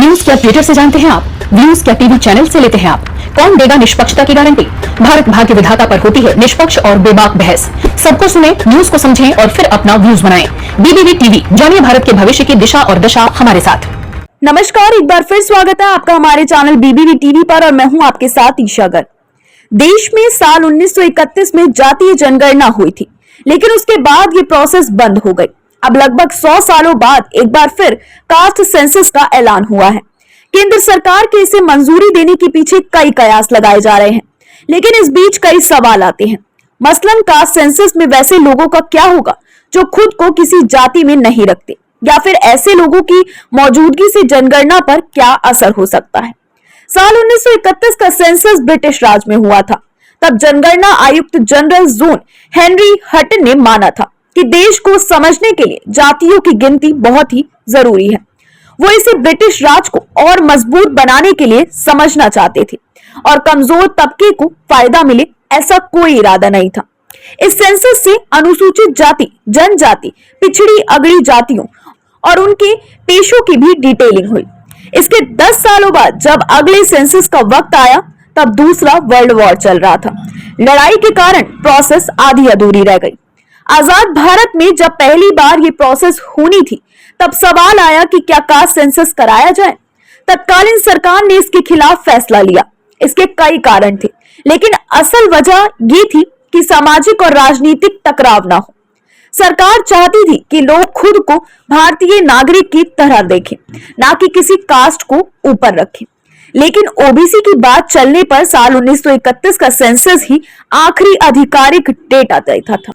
News क्या Twitter से जानते हैं आप? व्यूज क्या टीवी चैनल से लेते हैं आप? कौन देगा निष्पक्षता की गारंटी? भारत भाग्य विधाता पर होती है निष्पक्ष और बेबाक बहस। सबको सुने, न्यूज को समझें और फिर अपना व्यूज बनाएं। बीबीवी टीवी, जानिए भारत के भविष्य की दिशा और दशा हमारे साथ। नमस्कार, एक बार फिर स्वागत है आपका हमारे चैनल बीबीवी टीवी पर और मैं हूं आपके साथ ईशा गर्ग। देश में साल 1931 में जातीय जनगणना हुई थी, लेकिन उसके बाद ये प्रोसेस बंद हो गई। अब लगभग 100 सालों बाद एक बार फिर कास्ट सेंसस का ऐलान हुआ है। केंद्र सरकार के इसे मंजूरी देने के पीछे कई कयास लगाए जा रहे हैं, लेकिन इस बीच कई सवाल आते हैं। मसलन कास्ट सेंसस में वैसे लोगों का क्या होगा जो खुद को किसी जाति में नहीं रखते, या फिर ऐसे लोगों की मौजूदगी से जनगणना पर क्या असर हो सकता है। साल 1931 का सेंसस ब्रिटिश राज में हुआ था। तब जनगणना आयुक्त जनरल जोन हेनरी हटन ने माना था कि देश को समझने के लिए जातियों की गिनती बहुत ही जरूरी है। वो इसे ब्रिटिश राज को और मजबूत बनाने के लिए समझना चाहते थे और कमजोर तबके को फायदा मिले, ऐसा कोई इरादा नहीं था। इस सेंसस से अनुसूचित जाति, जनजाति, पिछड़ी अगड़ी जातियों और उनके पेशों की भी डिटेलिंग हुई। इसके 10 सालों बाद जब अगले सेंसस का वक्त आया, तब दूसरा वर्ल्ड वॉर चल रहा था। लड़ाई के कारण प्रोसेस आधी अधूरी रह गई। आजाद भारत में जब पहली बार ये प्रोसेस होनी थी, तब सवाल आया कि क्या कास्ट सेंसस कराया जाए। तत्कालीन सरकार ने इसके खिलाफ फैसला लिया। इसके कई कारण थे, लेकिन असल वजह ये थी कि सामाजिक और राजनीतिक टकराव ना हो। सरकार चाहती थी कि लोग खुद को भारतीय नागरिक की तरह देखें, ना कि किसी कास्ट को ऊपर रखें। लेकिन ओबीसी की बात चलने पर साल 1931 का सेंसस ही आखिरी आधिकारिक डेटा देता था,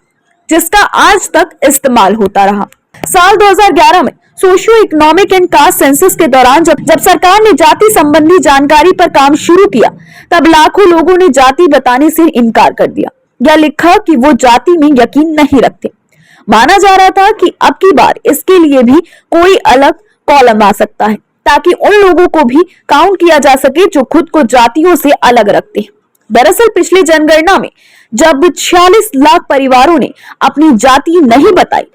जिसका आज तक इस्तेमाल होता रहा। साल 2011 में socio economic and caste census के दौरान जब सरकार ने जाति संबंधी जानकारी पर काम शुरू किया, तब लाखों लोगों ने जाति बताने से इनकार कर दिया या लिखा कि वो जाति में यकीन नहीं रखते। माना जा रहा था कि अब की बार इसके लिए भी कोई अलग कॉलम आ सकता है, ताकि उन लोगों को भी काउंट किया जा सके जो खुद को जातियों से अलग रखते हैं। दरअसल पिछली जनगणना में जब 46 लाख परिवारों ने अपनी जाति नहीं बताई,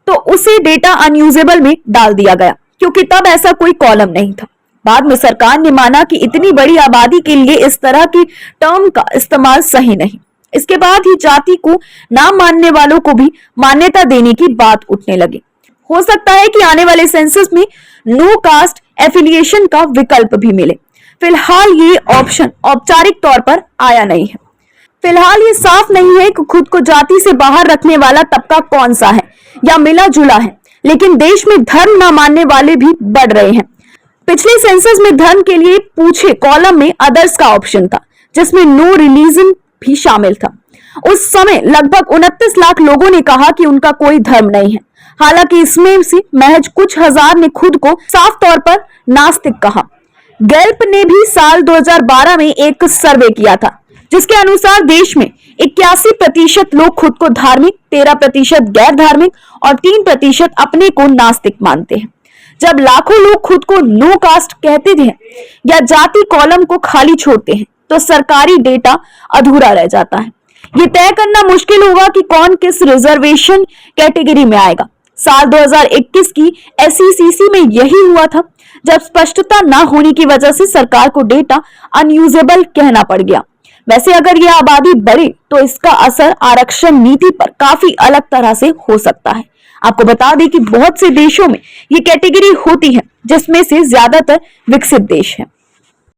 तो उसे डेटा अनयूजेबल में डाल दिया गया, क्योंकि तब ऐसा कोई कॉलम नहीं था। बाद में सरकार ने माना कि इतनी बड़ी आबादी के लिए इस तरह की टर्म का इस्तेमाल सही नहीं। इसके बाद ही जाति को ना मानने वालों को भी मान्यता देने की बात उठने लगी। हो सकता है कि आने वाले सेंसस में नो कास्ट एफिलिएशन का विकल्प भी मिले। फिलहाल ये ऑप्शन औपचारिक तौर पर आया नहीं है। फिलहाल ये साफ नहीं है कि खुद को जाति से बाहर रखने वाला तबका कौन सा है या मिला जुला है, लेकिन देश में धर्म न मानने वाले भी बढ़ रहे हैं। पिछले सेंसस में धर्म के लिए पूछे कॉलम में अदर्स का ऑप्शन था, जिसमें नो रिलीजन भी शामिल था। उस समय लगभग 29 लाख लोगों ने कहा कि उनका कोई धर्म नहीं है। हालांकि इसमें से महज कुछ हजार ने खुद को साफ तौर पर नास्तिक कहा। गैल्प ने भी साल 2012 में एक सर्वे किया था, जिसके अनुसार देश में 81% लोग खुद को धार्मिक, 13% गैर धार्मिक और 3% अपने को नास्तिक मानते हैं। जब लाखों लोग खुद को नो कास्ट कहते थे या जाति कॉलम को खाली छोड़ते हैं, तो सरकारी डेटा अधूरा रह जाता है। ये तय करना मुश्किल होगा कि कौन किस रिजर्वेशन कैटेगरी में आएगा। साल 2021 की SECC में यही हुआ था, जब स्पष्टता न होने की वजह से सरकार को डेटा अनयूजेबल कहना पड़ गया। वैसे अगर यह आबादी बढ़े तो इसका असर आरक्षण नीति पर काफी अलग तरह से हो सकता है। आपको बता दें कि बहुत से देशों में ये कैटेगरी होती है, जिसमें से ज्यादातर विकसित देश है।